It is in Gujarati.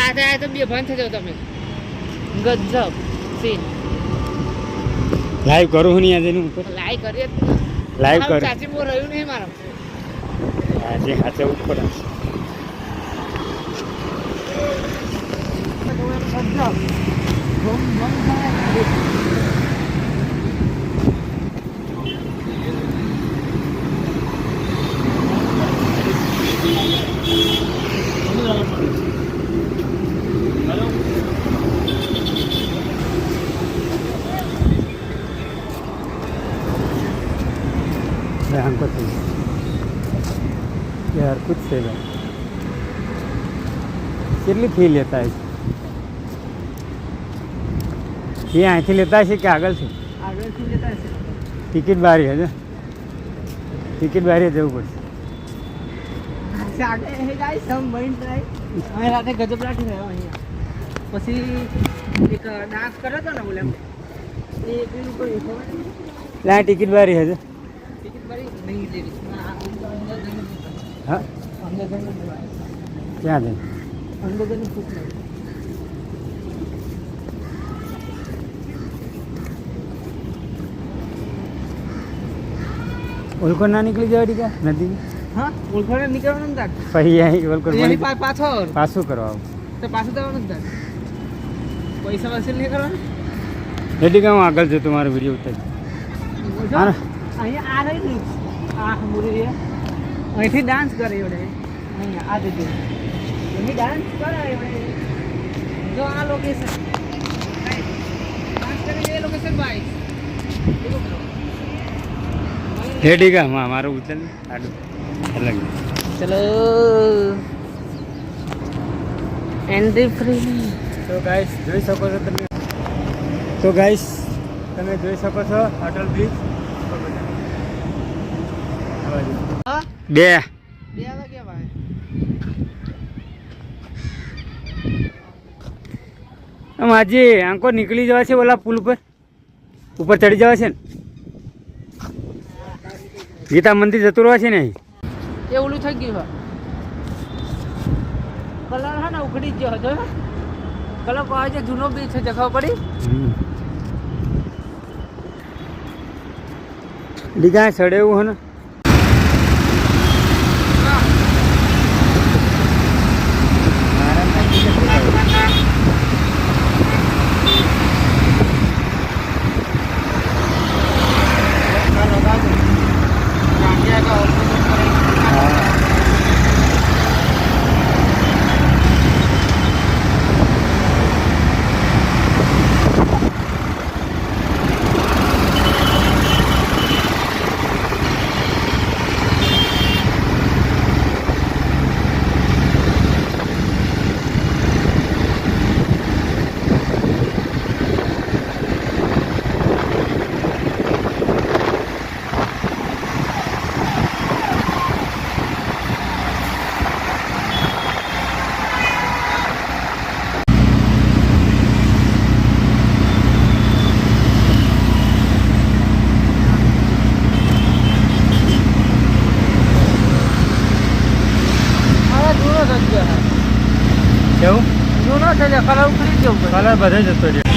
રાતે આવે તો બે ભાન થઈ જાવ તમે. ગજબ સીન. લાઈવ કરું નહીં આજે નું ઉપર. લાઈવ કરીએ. લાઈવ કર. ચાચી મો રહ્યું નહીં મારો. આજે હાથે ઉપર. हमको चाहिए यार कुछ से કેટલી ફી લેતા है ये અહીંથી લેતા હશે કે આગળથી લેતા હશે. ટિકિટ બારી હશે ટિકિટ બારી જવું પડશે રાતે ગજબ લાઠી રહ્યો અહીંયા પછી એક ડાન્સ કર્યો હતો ને બોલે એ પેલું કર્યું લા ટિકિટ બારી હશે ટિકિટ ભરી નહીં લેવી હા અંદર ક્યાં જઈને અંદર પૂછ લે. ઓલકો ના નીકળી જવા ટીકા નદી હા ઓળખોને નીકળવાનું ને તાર પછી અહીં ઓલકો એની પાછો પાછું કરવા તો પાછું જવાનું તાર પૈસા વસૂલ નહીં કરવાનું એ ટીકા હું આગળ જતો મારો વિડીયો ઉતારી હા અહીંયા આ રહી ને આ મુરી રે અહીંથી ડાન્સ કરે એવડે અહીંયા આ જગ્યાએ એની ડાન્સ કરે એવડે જો આ લોકેશન ડાન્સ કરે એ લોકેશન ભાઈ હે ટીકા માં મારું ઉતર આડું અલગ ચલો એન્ટ્રી ફ્રી. તો ગાઈસ જોઈ શકો છો તમે તો ગાઈસ તમે જોઈ શકો છો અટલ બ્રિજ હા બે 2 વાગ્યા ભાઈ આમ આજે આંકો નીકળી જવા છે ઓલા પુલ ઉપર ચડી જવા છે ને ગીતા મંદિર જતું રહેવા છે ને અહીં એ ઓલું થઈ ગયું કલર હા ને ઉઘડી જ ગયો હતો કલર કહે છે જૂનો બી છે જખા પડી લીધા સડે એવું હે ને કેવું જૂનો છે કલર ઉખડી ગયો કલર બધે જતો રહ્યો